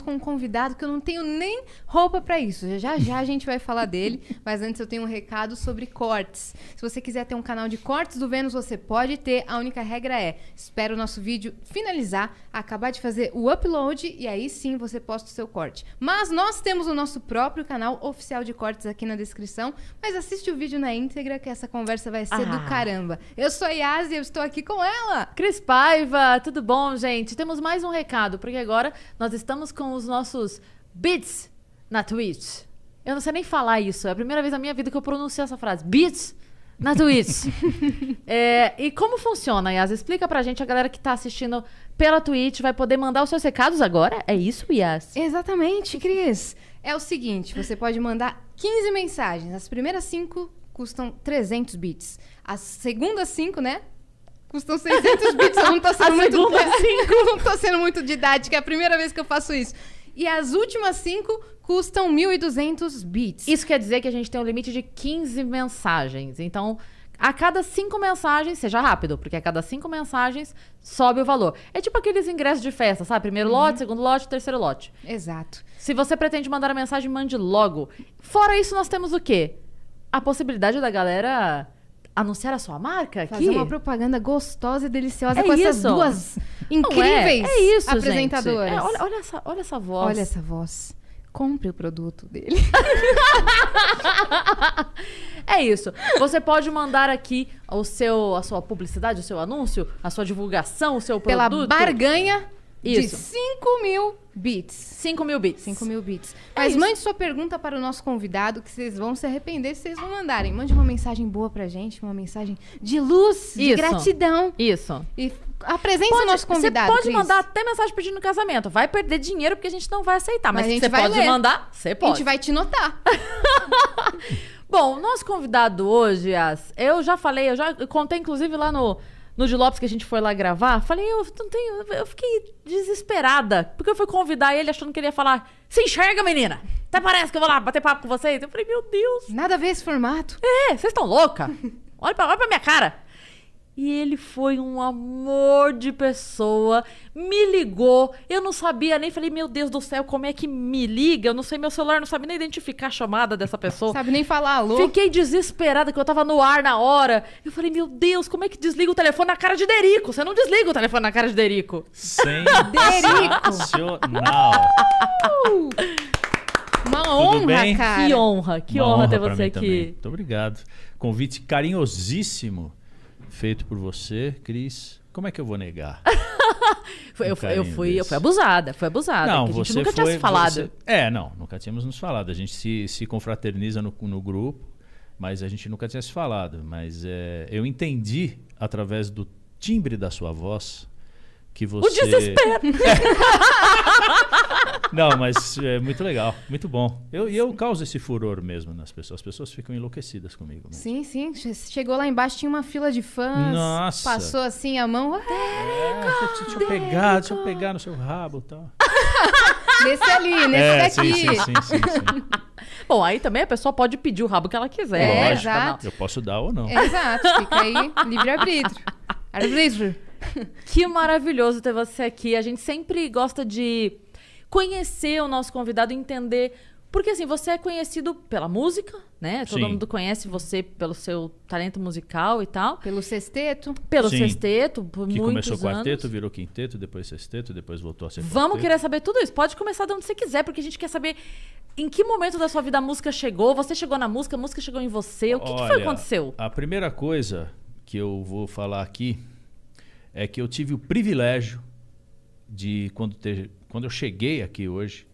com um convidado que eu não tenho nem roupa pra isso. Já já a gente vai falar dele, mas antes eu tenho um recado sobre cortes. Se você quiser ter um canal de cortes do Vênus, você pode ter. A única regra é: espera o nosso vídeo finalizar, acabar de fazer o upload e aí sim você posta o seu corte. Mas nós temos o nosso próprio canal oficial de cortes aqui na descrição, mas assiste o vídeo na íntegra que essa conversa vai ser do caramba. Eu sou a Yas e eu estou aqui com ela, Cris Paiva. Tudo bom, gente? Temos mais um recado, porque agora nós estamos com os nossos beats na Twitch. Eu não sei nem falar isso. É a primeira vez na minha vida que eu pronuncio essa frase. Beats na Twitch. E como funciona, Yas? Explica pra gente, a galera que tá assistindo pela Twitch vai poder mandar os seus recados agora? É isso, Yas? Exatamente, Cris. É o seguinte, você pode mandar 15 mensagens. As primeiras 5 custam 300 bits. As segundas 5, né? Custam 600 bits. Eu não tô sendo não tô sendo muito didática. É a primeira vez que eu faço isso. E as últimas 5 custam 1.200 bits. Isso quer dizer que a gente tem um limite de 15 mensagens. Então, a cada 5 mensagens, seja rápido, porque a cada 5 mensagens sobe o valor. É tipo aqueles ingressos de festa, sabe? Primeiro lote, segundo lote, terceiro lote. Exato. Se você pretende mandar a mensagem, mande logo. Fora isso, nós temos o quê? A possibilidade da galera anunciar a sua marca aqui. Fazer uma propaganda gostosa e deliciosa É com essas isso. duas incríveis É isso, apresentadoras. gente. Olha essa voz. Olha essa voz. Compre o produto dele. É isso. Você pode mandar aqui a sua publicidade, o seu anúncio, a sua divulgação, o seu Pela produto. barganha de Isso. 5.000 bits. 5.000 bits. 5.000 bits. É Mas isso. mande sua pergunta para o nosso convidado, que vocês vão se arrepender se vocês não mandarem. Mande uma mensagem boa pra gente, uma mensagem de luz, de Isso. gratidão. Isso. E apresente o nosso convidado, Você pode Cris. mandar até mensagem pedindo casamento. Vai perder dinheiro porque a gente não vai aceitar. Mas Mas a se gente você vai pode ler. mandar, você A pode. gente vai te notar. Bom, nosso convidado hoje, eu já contei inclusive lá no de Lopes que a gente foi lá gravar. Falei, eu fiquei desesperada, porque eu fui convidar ele achando que ele ia falar: se enxerga, menina! Até parece que eu vou lá bater papo com vocês. Eu falei, meu Deus! Nada a ver esse formato. Vocês estão louca? Olha pra minha cara! E ele foi um amor de pessoa, me ligou, eu não sabia nem, falei, meu Deus do céu, como é que me liga? Eu não sei, meu celular não sabe nem identificar a chamada dessa pessoa. Sabe nem falar alô. Fiquei desesperada que eu tava no ar na hora. Eu falei, meu Deus, como é que desliga o telefone na cara de Derico? Você não desliga o telefone na cara de Derico. Sensacional. Uma honra, bem? cara. Que honra ter pra você mim aqui. também. Muito obrigado. Convite carinhosíssimo feito por você, Cris. Como é que eu vou negar? Eu fui abusada, Não, que a gente você nunca tinha se falado. Nunca tínhamos nos falado. A gente se confraterniza no grupo, mas a gente nunca tinha se falado. Mas eu entendi, através do timbre da sua voz, que você... O desespero! Não, mas é muito legal, muito bom. Eu causo esse furor mesmo nas pessoas. As pessoas ficam enlouquecidas comigo mesmo. Sim. Chegou lá embaixo, tinha uma fila de fãs. Nossa. Passou assim a mão. Deixa eu pegar no seu rabo e tal. Nesse ali, nesse daqui. Sim. Bom, aí também a pessoa pode pedir o rabo que ela quiser. Lógico, exato. eu posso dar ou não. Exato, fica aí, livre-arbítrio. Arbítrio. Que maravilhoso ter você aqui. A gente sempre gosta de conhecer o nosso convidado e entender... Porque, assim, você é conhecido pela música, né? Todo Sim. mundo conhece você pelo seu talento musical e tal. Pelo sexteto. Pelo Sim. sexteto, por Que muitos começou quarteto, anos. virou quinteto, depois sexteto, depois voltou a ser Vamos quarteto. querer saber tudo isso. Pode começar de onde você quiser, porque a gente quer saber em que momento da sua vida a música chegou. Você chegou na música, a música chegou em você. O que foi que aconteceu? A primeira coisa que eu vou falar aqui é que eu tive o privilégio de, quando eu cheguei aqui hoje,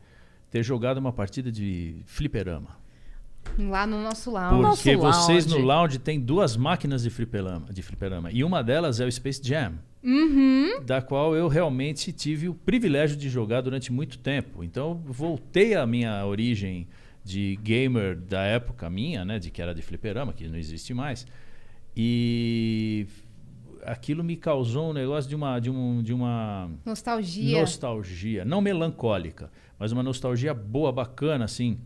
ter jogado uma partida de fliperama. Lá no nosso lounge. Porque Nosso vocês lounge. no lounge tem 2 máquinas de fliperama. E uma delas é o Space Jam. Da qual eu realmente tive o privilégio de jogar durante muito tempo. Então, voltei à minha origem de gamer da época minha, né? Que era de fliperama, que não existe mais. E aquilo me causou um negócio de uma Nostalgia. não melancólica, mas uma nostalgia boa, bacana, assim.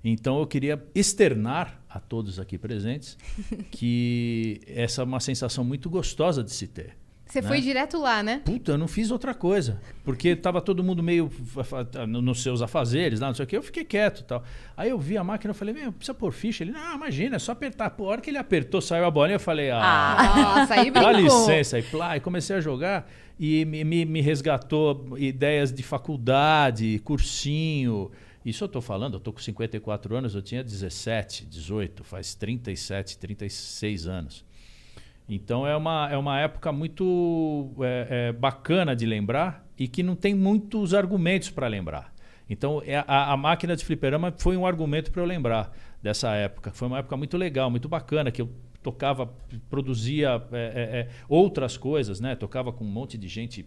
Então eu queria externar a todos aqui presentes que essa é uma sensação muito gostosa de se ter. Você foi direto lá, né? Puta, eu não fiz outra coisa. Porque tava todo mundo meio nos seus afazeres, lá, não sei o quê. Eu fiquei quieto e tal. Aí eu vi a máquina, eu falei, precisa pôr ficha? Ele, não, imagina, é só apertar. Pô, a hora que ele apertou, saiu a bolinha, eu falei, Nossa, aí brincou. dá licença. E comecei a jogar e me resgatou ideias de faculdade, cursinho. Isso eu tô falando, eu tô com 54 anos, eu tinha 17, 18, faz 37, 36 anos. Então é uma época muito bacana de lembrar e que não tem muitos argumentos para lembrar. Então a máquina de fliperama foi um argumento para eu lembrar dessa época. Foi uma época muito legal, muito bacana, que eu tocava, produzia outras coisas, né? Tocava com um monte de gente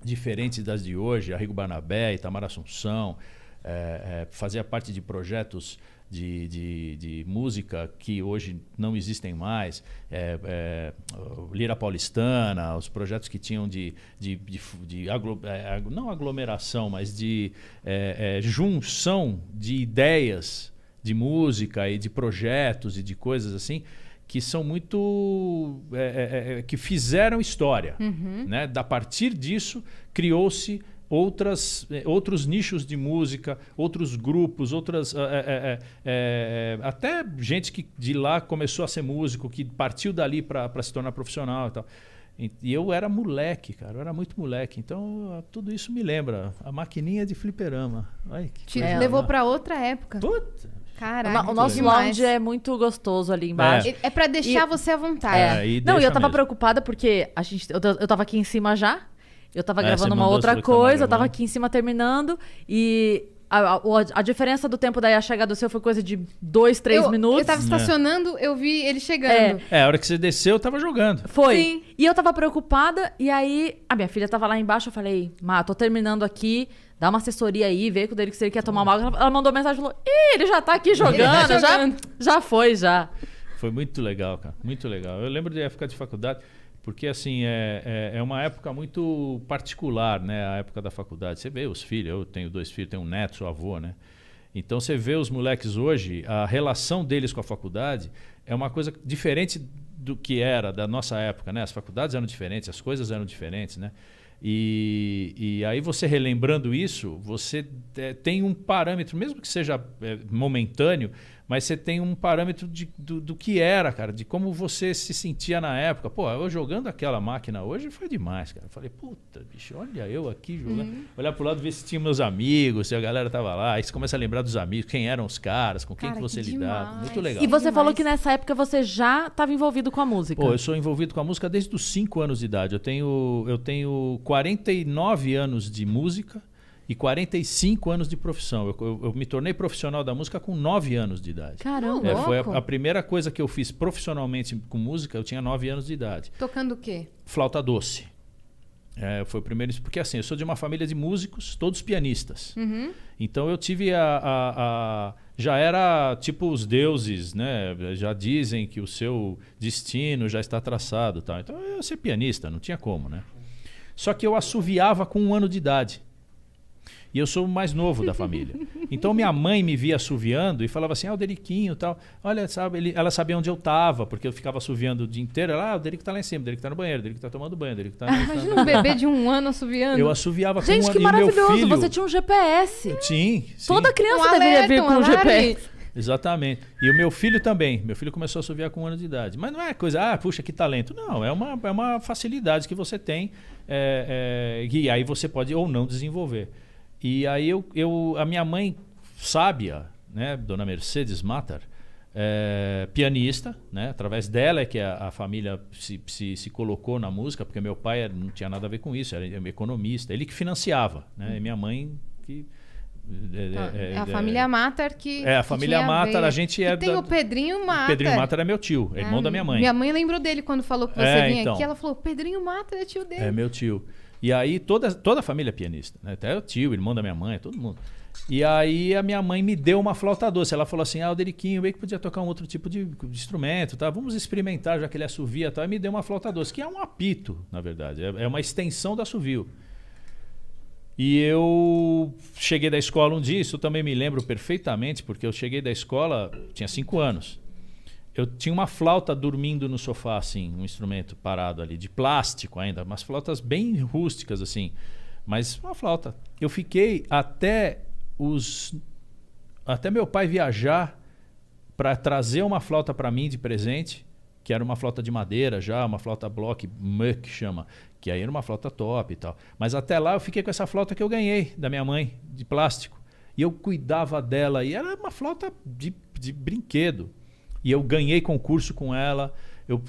diferente das de hoje, Arrigo Barnabé, Itamar Assunção, fazia parte de projetos de música que hoje não existem mais, Lira Paulistana, os projetos que tinham não aglomeração, mas de junção de ideias de música e de projetos e de coisas assim, que são muito... que fizeram história. Né? A partir disso, criou-se outros nichos de música, outros grupos, até gente que de lá começou a ser músico, que partiu dali para se tornar profissional e tal. E eu era moleque, cara, eu era muito moleque. Então, tudo isso me lembra. A maquininha de fliperama. Ai, Te levou para outra época. Puta! Caraca, o nosso lounge é muito gostoso ali embaixo. É pra deixar você à vontade. Não, e eu tava mesmo. preocupada porque eu tava aqui em cima já. Eu tava gravando uma você outra mandou, coisa, eu tava aqui em cima terminando. E a diferença do tempo daí a chegada do seu foi coisa de 2, 3 minutos. Eu tava estacionando, eu vi ele chegando. A hora que você desceu, eu tava jogando. Foi. Sim. E eu tava preocupada, e aí a minha filha tava lá embaixo, eu falei, tô terminando aqui, dá uma assessoria aí, vê com o dele que se ele quer tomar uma água. Ela mandou mensagem e falou, ele já tá aqui jogando, já foi, já. Foi muito legal, cara, muito legal. Eu lembro de época de faculdade, porque assim, é uma época muito particular, né, a época da faculdade. Você vê os filhos, eu tenho 2 filhos, tenho um neto, sou avô, né? Então você vê os moleques hoje, a relação deles com a faculdade é uma coisa diferente do que era da nossa época, né? As faculdades eram diferentes, as coisas eram diferentes, né? E aí você relembrando isso, você tem um parâmetro, mesmo que seja momentâneo, mas você tem um parâmetro do que era, cara, de como você se sentia na época. Pô, eu jogando aquela máquina hoje foi demais, cara. Eu falei, puta, bicho, olha eu aqui jogando. Olhar pro lado, ver se tinha meus amigos, se a galera tava lá. Aí você começa a lembrar dos amigos, quem eram os caras, com quem que você lidava. Muito legal. E você falou que nessa época você já estava envolvido com a música. Pô, eu sou envolvido com a música desde os 5 anos de idade. Eu tenho 49 anos de música e 45 anos de profissão. Eu me tornei profissional da música com 9 anos de idade. Caramba, foi a primeira coisa que eu fiz profissionalmente com música, eu tinha 9 anos de idade. Tocando o quê? Flauta doce. Foi o primeiro... Porque assim, eu sou de uma família de músicos, todos pianistas. Então eu tive já era tipo os deuses, né? Já dizem que o seu destino já está traçado. Tal. Então eu ia ser pianista, não tinha como, né? Só que eu assoviava com 1 ano de idade. E eu sou o mais novo da família. Então minha mãe me via assoviando e falava assim, o Deriquinho e tal. Olha, sabe, ela sabia onde eu estava, porque eu ficava assoviando o dia inteiro. Ela, o Derico tá lá em cima, o Derico tá no banheiro, o Derico tá tomando banho, o Derico tá... Imagina um bebê de 1 ano assoviando. Eu assoviava com Gente, 1 ano. que maravilhoso, E meu filho... você tinha um GPS. Sim. Toda criança deveria vir com um GPS. Exatamente. E o meu filho também. Meu filho começou a assoviar com 1 ano de idade. Mas não é coisa, puxa, que talento. Não, é uma facilidade que você tem e aí você pode ou não desenvolver. E aí a minha mãe, sábia, né, Dona Mercedes Matar, pianista, né, através dela é que a família se colocou na música, porque meu pai não tinha nada a ver com isso, era economista. Ele que financiava, né, e minha mãe que... a família Matar que... a família Matar, a gente tem o Pedrinho Matar. Pedrinho Matar é meu tio, é irmão da minha mãe. Minha mãe lembrou dele quando falou que você vinha aqui. Ela falou, Pedrinho Matar é tio dele. É meu tio. E aí toda a família é pianista, né? Até o tio, o irmão da minha mãe, todo mundo. E aí a minha mãe me deu uma flauta doce. Ela falou assim, o Deriquinho, bem que podia tocar um outro tipo de instrumento, tá? Vamos experimentar, já que ele assovia e tal. E me deu uma flauta doce, que é um apito, na verdade. É uma extensão do assovio. E eu cheguei da escola um dia, isso eu também me lembro perfeitamente, porque eu cheguei da escola, tinha 5 anos. eu tinha uma flauta dormindo no sofá, assim, um instrumento parado ali, de plástico ainda, umas flautas bem rústicas, assim, mas uma flauta. Eu fiquei até meu pai viajar para trazer uma flauta para mim de presente, que era uma flauta de madeira já, uma flauta Bloch, que chama, que aí era uma flauta top e tal. Mas até lá eu fiquei com essa flauta que eu ganhei da minha mãe, de plástico. E eu cuidava dela, e era uma flauta de brinquedo. E eu ganhei concurso com ela, eu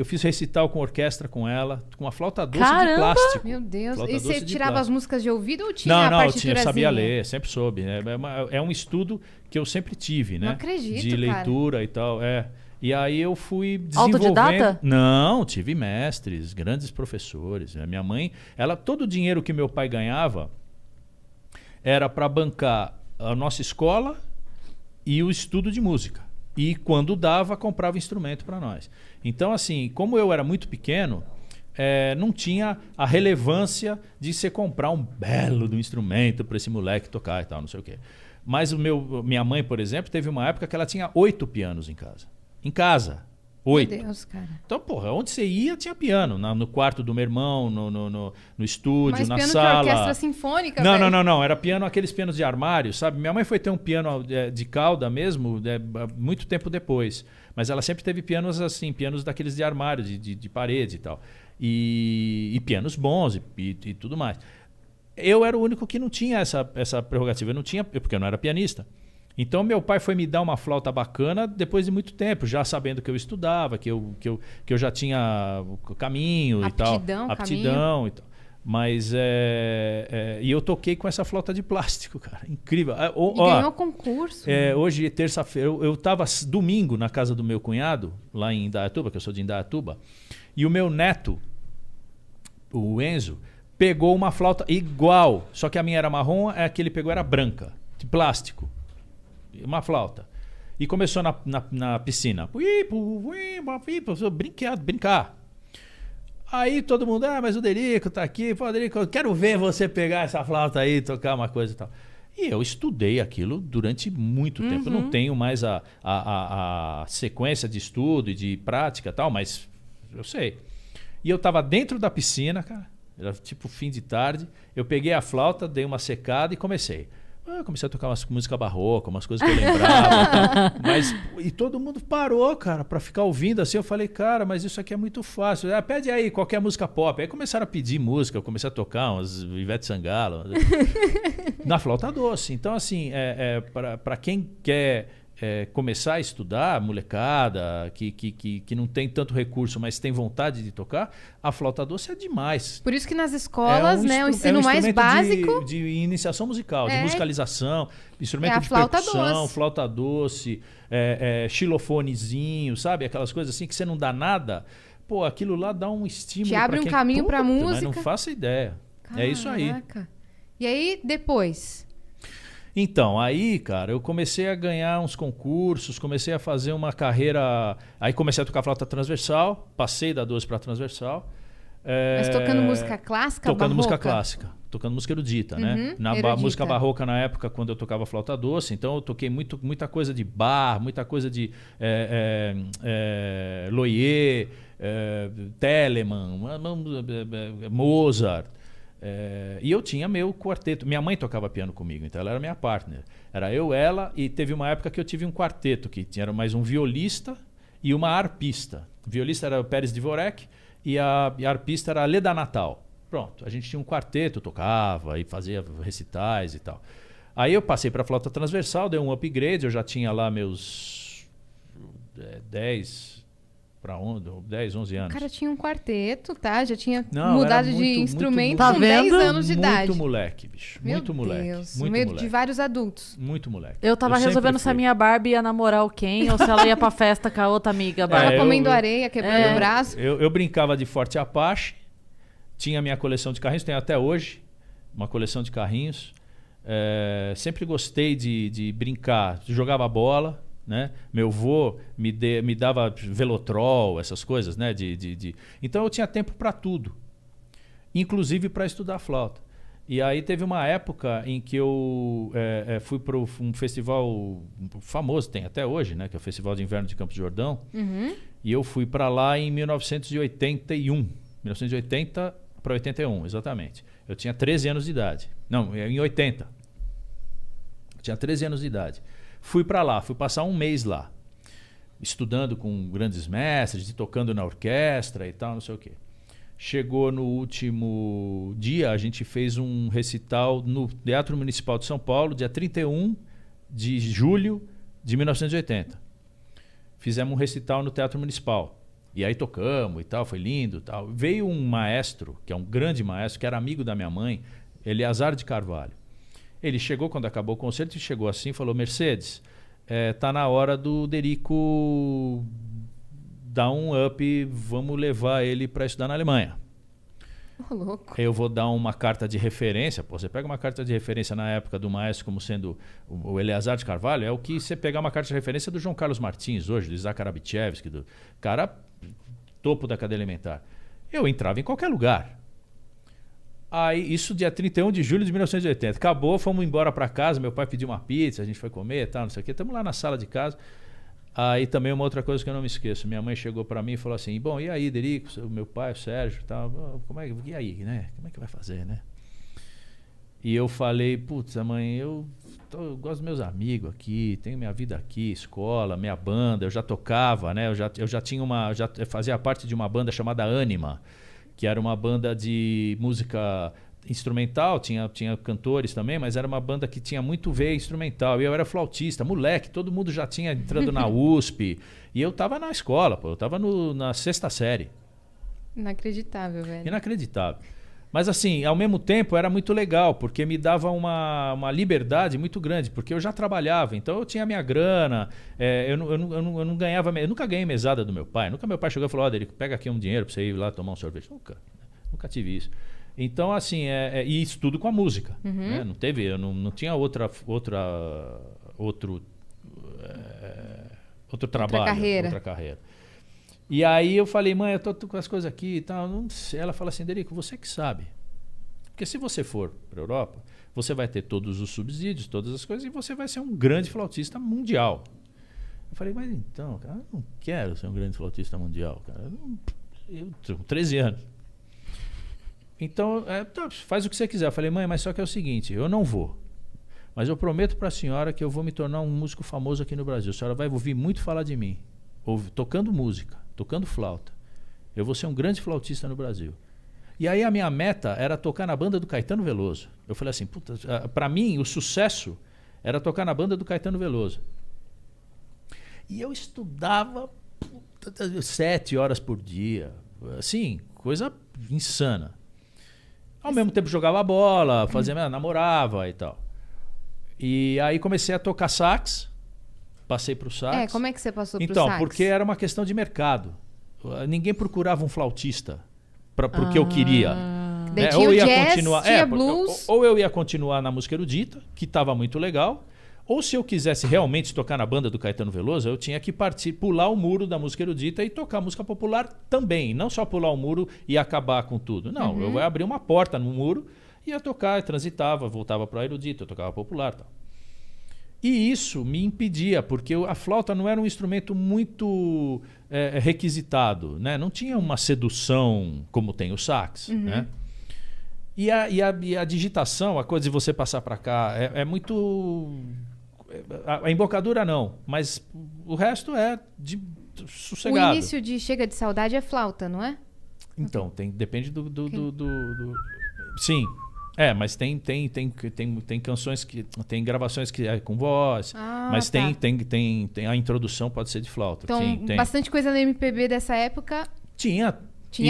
fiz recital com orquestra com ela, com uma flauta doce de plástico. Meu Deus. Flauta E você tirava as músicas de ouvido ou tinha a Não, partiturazinha? eu sabia ler, sempre soube. Né? É um estudo que eu sempre tive, né? Não acredito, de leitura cara. E tal, E aí eu fui desenvolvendo... Autodidata? Não, tive mestres, grandes professores. Né? Minha mãe, todo o dinheiro que meu pai ganhava era para bancar a nossa escola e o estudo de música. E quando dava, comprava instrumento para nós. Então, assim, como eu era muito pequeno, não tinha a relevância de você comprar um belo do instrumento para esse moleque tocar e tal, não sei o quê. Mas minha mãe, por exemplo, teve uma época que ela tinha 8 pianos em casa. Em casa. 8. Meu Deus, cara. Então, porra, onde você ia tinha piano. No quarto do meu irmão, no estúdio, Mas na piano sala. de orquestra sinfônica, Não. Era piano, aqueles pianos de armário, sabe? Minha mãe foi ter um piano de cauda mesmo, muito tempo depois. Mas ela sempre teve pianos assim, pianos daqueles de armário, de parede e tal. E pianos bons e tudo mais. Eu era o único que não tinha essa prerrogativa. Eu não tinha, porque eu não era pianista. Então, meu pai foi me dar uma flauta bacana depois de muito tempo, já sabendo que eu estudava, que eu já tinha o caminho Aptidão, e tal. Mas, e eu toquei com essa flauta de plástico, cara. Incrível. E ganhou concurso. Hoje, terça-feira, eu estava domingo na casa do meu cunhado, lá em Indaiatuba, que eu sou de Indaiatuba, e o meu neto, o Enzo, pegou uma flauta igual, só que a minha era marrom, a que ele pegou era branca, de plástico. Uma flauta. E começou na piscina. Brincar. Aí todo mundo, mas o Derico tá aqui. Pô, Derico, eu quero ver você pegar essa flauta aí e tocar uma coisa e tal. E eu estudei aquilo durante muito tempo. Eu não tenho mais a sequência de estudo e de prática e tal, mas eu sei. E eu tava dentro da piscina, cara. Era tipo fim de tarde. Eu peguei a flauta, dei uma secada e comecei. Eu comecei a tocar umas músicas barrocas, umas coisas que eu lembrava. E todo mundo parou, cara, pra ficar ouvindo assim. Eu falei, cara, mas isso aqui é muito fácil. Pede aí qualquer música pop. Aí começaram a pedir música, eu comecei a tocar umas Ivete Sangalo. Na flauta doce. Então, assim, pra quem quer começar a estudar, molecada, que não tem tanto recurso, mas tem vontade de tocar, a flauta doce é demais. Por isso que nas escolas, o ensino mais básico... De iniciação musical, de musicalização, instrumento de flauta percussão, doce. flauta doce, xilofonezinho, sabe? Aquelas coisas assim que você não dá nada. Pô, aquilo lá dá um estímulo. Te abre um caminho pra música. Mas não faço ideia. Caraca. É isso aí. E aí, depois... Então, aí, cara, eu comecei a ganhar uns concursos, comecei a fazer uma carreira... Aí comecei a tocar flauta transversal, passei da 12 para transversal. Mas tocando música clássica, tocando barroca? música clássica, tocando música erudita, né? Música barroca na época, quando eu tocava flauta doce, então eu toquei muita coisa de Bach, muita coisa de Loyer, Telemann, Mozart. E eu tinha meu quarteto. Minha mãe tocava piano comigo, então ela era minha partner. Era eu, ela, e teve uma época que eu tive um quarteto, que tinha mais um violista e uma arpista. O violista era o Pérez Dvorek e a arpista era a Leda Natal. Pronto, a gente tinha um quarteto, tocava e fazia recitais e tal. Aí eu passei para flauta transversal, dei um upgrade, eu já tinha lá meus 10 para 10, 11 anos. O cara tinha um quarteto, tá? Já tinha Não, mudado muito, de instrumento tá com 10 vendo? anos de idade. Muito moleque, bicho. Meu muito moleque. Deus, Muito no meio moleque. de vários adultos. Muito moleque. Eu tava resolvendo se a minha Barbie ia namorar o Ken ou se ela ia pra festa com a outra amiga Barbie. Tava comendo areia, quebrando o braço. Eu brincava de Forte Apache, tinha minha coleção de carrinhos, tenho até hoje uma coleção de carrinhos. Sempre gostei de brincar, jogava bola. Né? Meu avô me dava Velotrol, essas coisas, né? Então eu tinha tempo para tudo, inclusive para estudar flauta. E aí teve uma época em que eu fui para um festival famoso, tem até hoje, né? Que é o Festival de Inverno de Campos do Jordão. E eu fui para lá em 1981. 1980 para 81, exatamente. Eu tinha 13 anos de idade. Não, em 80. Eu tinha 13 anos de idade. Fui para lá, fui passar um mês lá. Estudando com grandes mestres, e tocando na orquestra e tal, não sei o quê. Chegou no último dia, a gente fez um recital no Teatro Municipal de São Paulo, dia 31 de julho de 1980. Fizemos um recital no Teatro Municipal. E aí tocamos e tal, foi lindo e tal. Veio um maestro, que é um grande maestro, que era amigo da minha mãe, Eleazar de Carvalho. Ele chegou, quando acabou o concerto, e chegou assim e falou: Mercedes, tá na hora do Derico dar um up, vamos levar ele para estudar na Alemanha. Oh, louco. Eu vou dar uma carta de referência. Pô, você pega uma carta de referência na época do maestro como sendo o Eleazar de Carvalho, é o que você pegar uma carta de referência do João Carlos Martins hoje, do Isaac Arabichevski, do cara topo da cadeia alimentar. Eu entrava em qualquer lugar. Aí, isso dia 31 de julho de 1980. Acabou, fomos embora para casa, meu pai pediu uma pizza, a gente foi comer e tal, não sei o quê. Estamos lá na sala de casa. Aí também uma outra coisa que eu não me esqueço. Minha mãe chegou para mim e falou assim: bom, e aí, Derico, o meu pai, o Sérgio, tal, e aí, né? Como é que vai fazer, né? E eu falei: putz, mãe, eu gosto dos meus amigos aqui, tenho minha vida aqui, escola, minha banda, eu já tocava, né? Eu já tinha já fazia parte de uma banda chamada Anima, que era uma banda de música instrumental, tinha cantores também, mas era uma banda que tinha muito veia instrumental. E eu era flautista, moleque, todo mundo já tinha entrando na USP. E eu tava na escola, pô, eu tava na 6ª série. Inacreditável, velho. Inacreditável. Mas assim, ao mesmo tempo era muito legal, porque me dava uma liberdade muito grande, porque eu já trabalhava, então eu tinha minha grana, eu não ganhava, eu nunca ganhei mesada do meu pai. Nunca meu pai chegou e falou: ó, Derico, pega aqui um dinheiro pra você ir lá tomar um sorvete. Nunca tive isso. Então, assim, e isso tudo com a música. Né? Não teve, eu não tinha outro trabalho, outra carreira. E aí eu falei: mãe, eu tô com as coisas aqui e tal. Não sei. Ela fala assim: Derico, você que sabe. Porque se você for para a Europa, você vai ter todos os subsídios, todas as coisas, e você vai ser um grande flautista mundial. Eu falei: mas então, cara, eu não quero ser um grande flautista mundial, cara. Eu tenho 13 anos. Então, faz o que você quiser. Eu falei: mãe, mas só que é o seguinte, eu não vou. Mas eu prometo para a senhora que eu vou me tornar um músico famoso aqui no Brasil. A senhora vai ouvir muito falar de mim. Tocando música, tocando flauta. Eu vou ser um grande flautista no Brasil. E aí a minha meta era tocar na banda do Caetano Veloso. Eu falei assim: puta, para mim o sucesso era tocar na banda do Caetano Veloso. E eu estudava 7 horas por dia. Assim, coisa insana. Ao mesmo tempo jogava bola, namorava e tal. E aí comecei a tocar sax, passei pro sax. Como é que você passou pro sax? Então, porque era uma questão de mercado. Ninguém procurava um flautista pro que eu queria. Daí tinha o jazz, tinha blues. Ou eu ia continuar na música erudita, que estava muito legal. Ou se eu quisesse realmente tocar na banda do Caetano Veloso, eu tinha que pular o muro da música erudita e tocar música popular também. Não só pular o muro e acabar com tudo. Não, eu ia abrir uma porta no muro, ia tocar, transitava, voltava para a erudita, eu tocava popular e tal. E isso me impedia, porque a flauta não era um instrumento muito requisitado, né? Não tinha uma sedução como tem o sax, né? E a digitação, a coisa de você passar para cá, é muito... A embocadura não, mas o resto é de sossegado. O início de Chega de Saudade é flauta, não é? Então, depende do... Sim, mas tem canções que... Tem gravações que é com voz, mas tá. tem a introdução pode ser de flauta. Então, Sim, tem. Bastante coisa na MPB dessa época... Tinha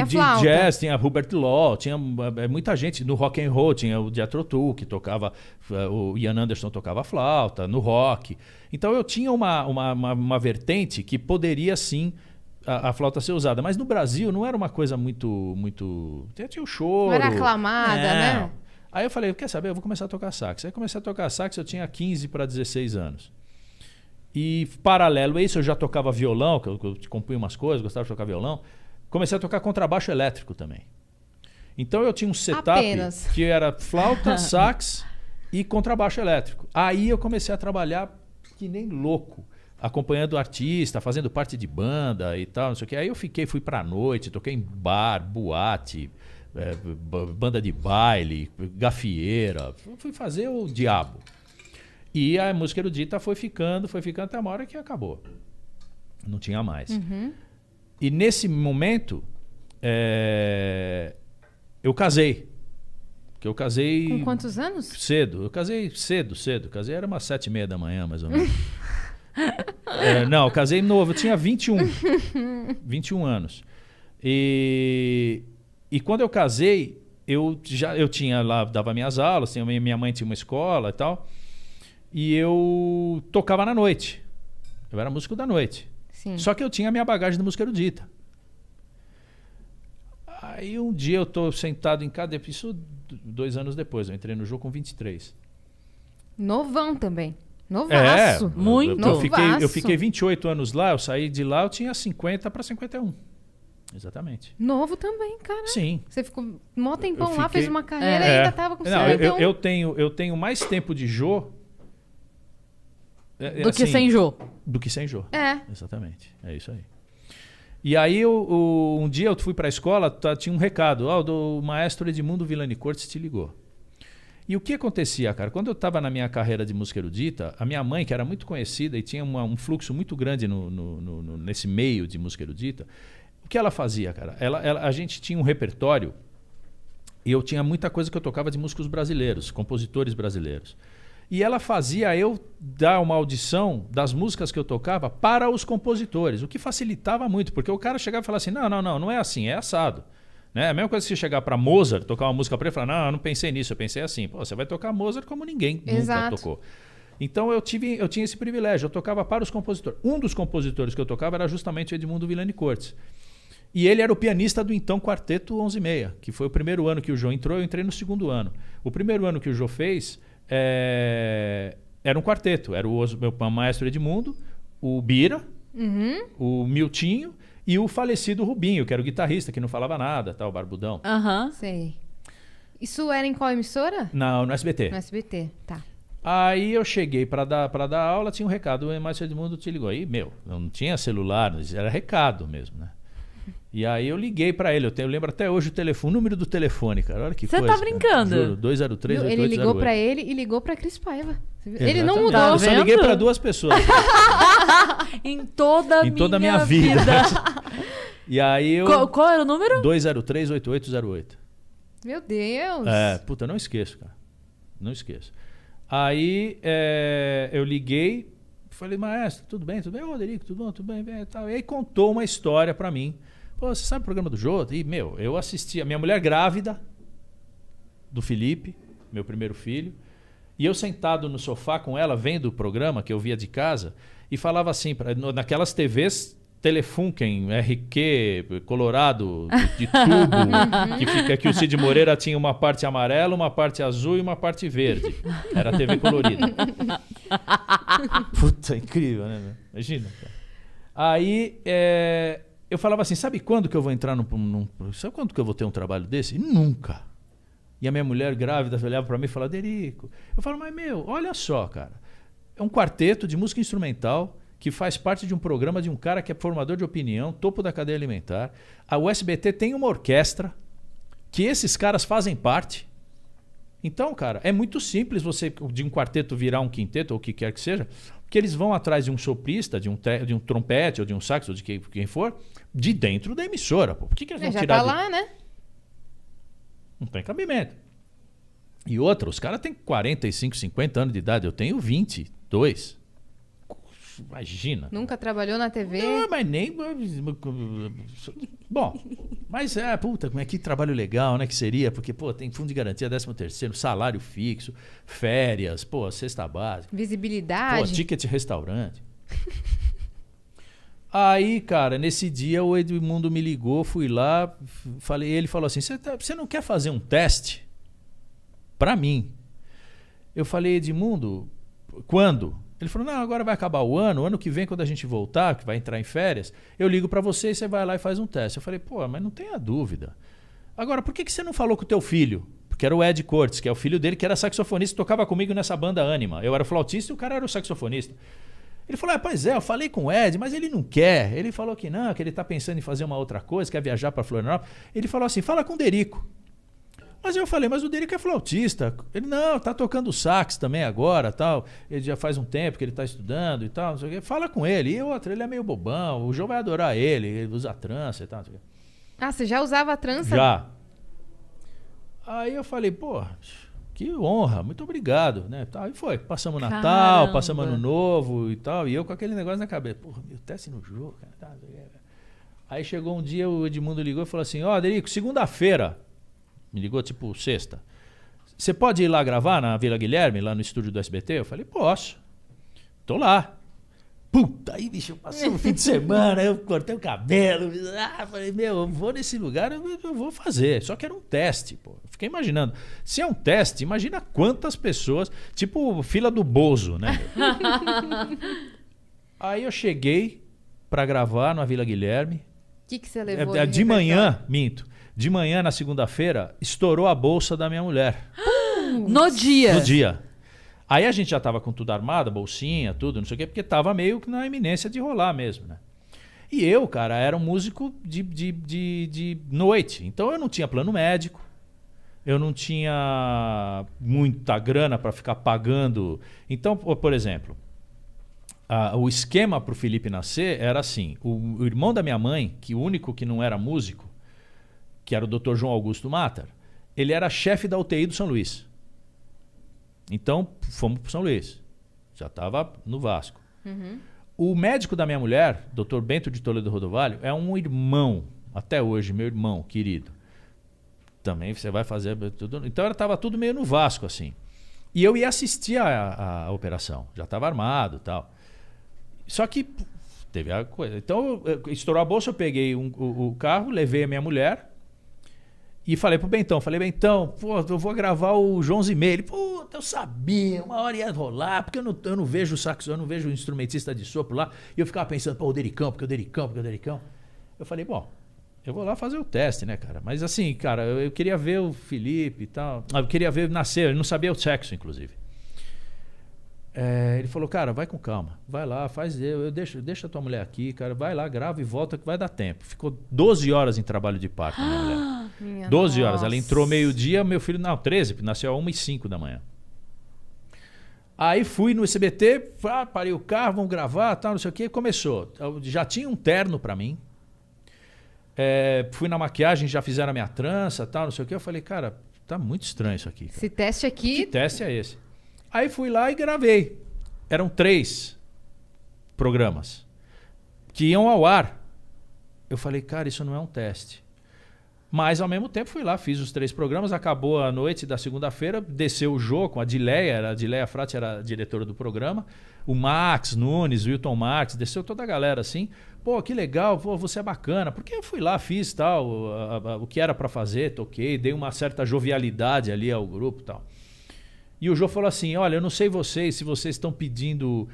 flauta. De jazz, tinha Hubert Law, tinha muita gente. No rock and roll tinha o Jethro Tull, que tocava, o Ian Anderson tocava flauta, no rock. Então eu tinha uma vertente que poderia sim a flauta ser usada. Mas no Brasil não era uma coisa muito... Tinha o choro. Não era aclamada, né? Aí eu falei: quer saber, eu vou começar a tocar sax. Aí comecei a tocar sax, eu tinha 15 para 16 anos. E paralelo a isso, eu já tocava violão, que eu compunha umas coisas, gostava de tocar violão. Comecei a tocar contrabaixo elétrico também. Então eu tinha um setup Apenas. que era flauta, sax e contrabaixo elétrico. Aí eu comecei a trabalhar que nem louco, acompanhando o artista, fazendo parte de banda e tal, não sei o que. Aí eu fui pra noite, toquei em bar, boate, banda de baile, gafieira. Fui fazer o diabo. E a música erudita foi ficando até uma hora que acabou. Não tinha mais. E nesse momento, eu casei. Porque eu casei... Com quantos anos? Cedo. Eu casei cedo. Casei era umas 7h30 da manhã, mais ou menos. Não, eu casei novo. Eu tinha 21 anos. E quando eu casei, eu tinha lá, dava minhas aulas, minha mãe tinha uma escola e tal. E eu tocava na noite. Eu era músico da noite. Sim. Só que eu tinha a minha bagagem de música erudita. Aí um dia eu tô sentado em casa, isso 2 anos depois, eu entrei no jogo com 23. Novão também. Novaço. Muito. Eu fiquei 28 anos lá, eu saí de lá, eu tinha 50 para 51. Exatamente. Novo também, cara. Sim. Você ficou mó tempão Eu lá, fiquei- fez uma carreira e ainda tava com 51. Eu tenho mais tempo de Jô Do que sem Jô. do que sem Jô. É. Exatamente. É isso aí. E aí, um dia eu fui para a escola, tinha um recado. O maestro Edmundo Villani Cortes te ligou. E o que acontecia, cara? Quando eu estava na minha carreira de música erudita, a minha mãe, que era muito conhecida e tinha um fluxo muito grande nesse meio de música erudita, o que ela fazia, cara? A gente tinha um repertório e eu tinha muita coisa que eu tocava de músicos brasileiros, compositores brasileiros. E ela fazia eu dar uma audição das músicas que eu tocava para os compositores, o que facilitava muito, porque o cara chegava e falava assim, não é assim, é assado. Né? A mesma coisa que você chegar para Mozart, tocar uma música para ele e falar, não pensei nisso, eu pensei assim. Pô, você vai tocar Mozart como ninguém nunca tocou. Então eu tinha esse privilégio, eu tocava para os compositores. Um dos compositores que eu tocava era justamente o Edmundo Villani Cortes. E ele era o pianista do então Quarteto 11/6, que foi o primeiro ano que o Jô entrou, eu entrei no segundo ano. O primeiro ano que o Jô fez era um quarteto, era o meu maestro Edmundo, o Bira, o Miltinho e o falecido Rubinho, que era o guitarrista, que não falava nada, o barbudão. Sei. Isso era em qual emissora? No SBT. No SBT, tá. Aí eu cheguei para dar aula, tinha um recado, o maestro Edmundo te ligou. Aí, não tinha celular, era recado mesmo, né? E aí eu liguei pra ele, eu lembro até hoje o número do telefone, cara. Olha que coisa. Você tá brincando? Cara. Juro, 203 Ele 8808. ligou pra ele e ligou pra Cris Paiva. Ele Exatamente. não mudou. Tá Eu só vendo? liguei pra 2 pessoas. Em toda a minha vida. E aí eu... Qual era o número? 203 8808. Meu Deus. Puta, não esqueço, cara. Não esqueço. Aí eu liguei, falei, maestro, tudo bem? Tudo bem, Roderico? Tudo bom? Tudo bem? E tal. E aí contou uma história pra mim. Pô, você sabe o programa do Jô? E, eu assisti a minha mulher grávida do Felipe, meu primeiro filho, e eu sentado no sofá com ela, vendo o programa que eu via de casa, e falava assim, naquelas TVs Telefunken, RQ, Colorado, de tubo, que o Cid Moreira tinha uma parte amarela, uma parte azul e uma parte verde. Era a TV colorida. Puta, incrível, né? Meu? Imagina. Cara. Aí eu falava assim, sabe quando que eu vou entrar sabe quando que eu vou ter um trabalho desse? Nunca. E a minha mulher grávida olhava para mim e falava, Derico. Eu falo, mas olha só, cara. É um quarteto de música instrumental que faz parte de um programa de um cara que é formador de opinião, topo da cadeia alimentar. A USBT tem uma orquestra que esses caras fazem parte. Então, cara, é muito simples você de um quarteto virar um quinteto ou o que quer que seja, porque eles vão atrás de um soprista, de um trompete ou de um sax ou de quem for, de dentro da emissora. Pô. Por que eles vão Já tirar tá lá, né? Não tem cabimento. E outra, os caras têm 45, 50 anos de idade, eu tenho 22. Imagina. Nunca trabalhou na TV? Não, mas nem... Bom, mas puta, que trabalho legal, né, que seria, porque, pô, tem fundo de garantia, 13º, salário fixo, férias, pô, cesta básica. Visibilidade. Pô, ticket restaurante. Aí, cara, nesse dia o Edmundo me ligou, fui lá, ele falou assim, você não quer fazer um teste pra mim? Eu falei, Edmundo, quando? Ele falou, não, agora vai acabar o ano que vem, quando a gente voltar, que vai entrar em férias, eu ligo pra você e você vai lá e faz um teste. Eu falei, pô, mas não tenha dúvida. Agora, por que você não falou com o teu filho? Porque era o Ed Cortes, que é o filho dele, que era saxofonista, tocava comigo nessa banda Anima. Eu era o flautista e o cara era o saxofonista. Ele falou, pois é, eu falei com o Ed, mas ele não quer. Ele falou que não, que ele tá pensando em fazer uma outra coisa, quer viajar para Florianópolis. Ele falou assim, fala com o Derico. Mas eu falei, mas o Derico é flautista. Ele, não, tá tocando sax também agora, tal. Ele já faz um tempo que ele tá estudando e tal, não sei o quê. Fala com ele. E outro, ele é meio bobão, o João vai adorar ele usa trança e tal, não sei o quê. Ah, você já usava a trança? Já. Aí eu falei, pô, que honra, muito obrigado, né? E foi, passamos Natal, Caramba. passamos Ano Novo e tal, e eu com aquele negócio na cabeça, porra, meu teste no jogo, cara. Tá. Aí chegou um dia, o Edmundo ligou e falou assim, Derico, segunda-feira, me ligou tipo sexta, você pode ir lá gravar na Vila Guilherme, lá no estúdio do SBT? Eu falei, posso, tô lá. Puta, aí, bicho, passou o fim de semana, eu cortei o cabelo, falei, eu vou nesse lugar, eu vou fazer. Só que era um teste, pô. Eu fiquei imaginando. Se é um teste, imagina quantas pessoas, tipo fila do Bozo, né? Aí eu cheguei pra gravar na Vila Guilherme. O que você levou? De manhã, minto. De manhã, na segunda-feira, estourou a bolsa da minha mulher. No dia. No dia. Aí a gente já tava com tudo armado, bolsinha, tudo, não sei o quê, porque tava meio que na iminência de rolar mesmo, né? E eu, cara, era um músico de noite. Então eu não tinha plano médico, eu não tinha muita grana para ficar pagando. Então, por exemplo, o esquema pro Felipe nascer era assim: o irmão da minha mãe, que o único que não era músico, que era o Dr. João Augusto Matar, ele era chefe da UTI do São Luís. Então, fomos para São Luís. Já estava no Vasco. Uhum. O médico da minha mulher, Dr. Bento de Toledo Rodovalho, é um irmão, até hoje, meu irmão querido. Também você vai fazer tudo. Então, estava tudo meio no Vasco, assim. E eu ia assistir a operação. Já estava armado e tal. Só que teve a coisa. Então, estourou a bolsa, eu peguei o carro, levei a minha mulher. E falei pro Bentão, pô, eu vou gravar o João Zimei. Ele, pô, eu sabia, uma hora ia rolar, porque eu não vejo o saxo, eu não vejo o instrumentista de sopro lá. E eu ficava pensando, pô, o Dericão. Eu falei, bom, eu vou lá fazer o teste, né, cara? Mas assim, cara, eu queria ver o Felipe e tal. Eu queria ver nascer, ele não sabia o sexo, inclusive. Ele falou, cara, vai com calma, vai lá, faz deixa a tua mulher aqui, cara, vai lá, grava e volta que vai dar tempo. Ficou 12 horas em trabalho de parto, minha mulher. 12 horas, ela entrou meio-dia, meu filho, não, 13, nasceu às 1h05 da manhã. Aí fui no SBT, parei o carro, vamos gravar, tal, não sei o que, começou. Já tinha um terno pra mim, fui na maquiagem, já fizeram a minha trança, tal, não sei o que, eu falei, cara, tá muito estranho isso aqui. Cara. Esse teste aqui... Que teste é esse? Aí fui lá e gravei. Eram 3 programas que iam ao ar. Eu falei, cara, isso não é um teste. Mas, ao mesmo tempo, fui lá, fiz os 3 programas, acabou a noite da segunda-feira, desceu o Jô com a Dileia Frati era a diretora do programa, o Max Nunes, o Wilton Marques, desceu toda a galera assim. Pô, que legal, pô, você é bacana. Porque eu fui lá, fiz tal, o que era pra fazer, toquei, dei uma certa jovialidade ali ao grupo e tal. E o Jô falou assim, olha, eu não sei se vocês estão pedindo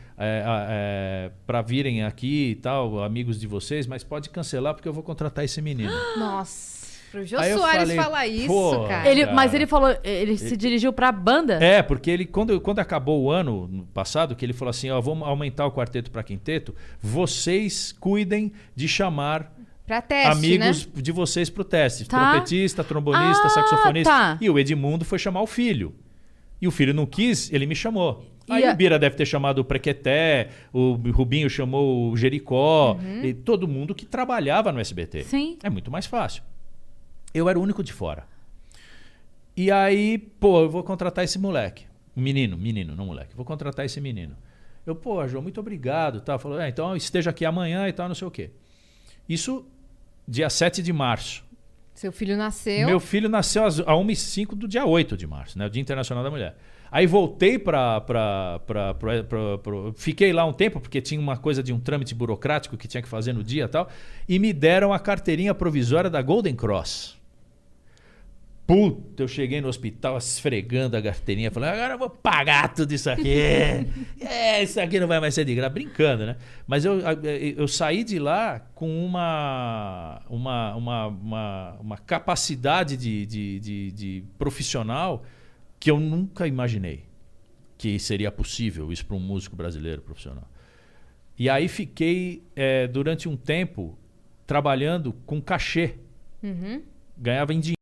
para virem aqui e tal, amigos de vocês, mas pode cancelar porque eu vou contratar esse menino. Nossa, pro Jô Aí Soares falar isso, cara. Mas ele falou, ele se dirigiu pra banda? Porque ele, quando acabou o ano passado, que ele falou assim, vamos aumentar o quarteto para quinteto, vocês cuidem de chamar... Pra teste, amigos, né? De vocês pro teste. Tá. Trompetista, trombonista, saxofonista. Tá. E o Edmundo foi chamar o filho. E o filho não quis, ele me chamou. Aí E o Bira deve ter chamado o Prequeté, o Rubinho chamou o Jericó, e todo mundo que trabalhava no SBT. Sim. É muito mais fácil. Eu era o único de fora. E aí, pô, eu vou contratar esse moleque. Menino, não moleque. Vou contratar esse menino. Eu, pô, João, muito obrigado. Tá? Falou, então esteja aqui amanhã e tal, não sei o quê. Isso, dia 7 de março. Seu filho nasceu... Meu filho nasceu às 1h05 do dia 8 de março, né? O Dia Internacional da Mulher. Aí voltei fiquei lá um tempo, porque tinha uma coisa de um trâmite burocrático que tinha que fazer no dia e tal, e me deram a carteirinha provisória da Golden Cross. Puta, eu cheguei no hospital esfregando a carteirinha, falei, agora eu vou pagar tudo isso aqui. Isso aqui não vai mais ser de graça. Brincando, né? Mas eu saí de lá com uma capacidade de profissional que eu nunca imaginei que seria possível isso para um músico brasileiro profissional. E aí fiquei, durante um tempo, trabalhando com cachê. Ganhava em dinheiro.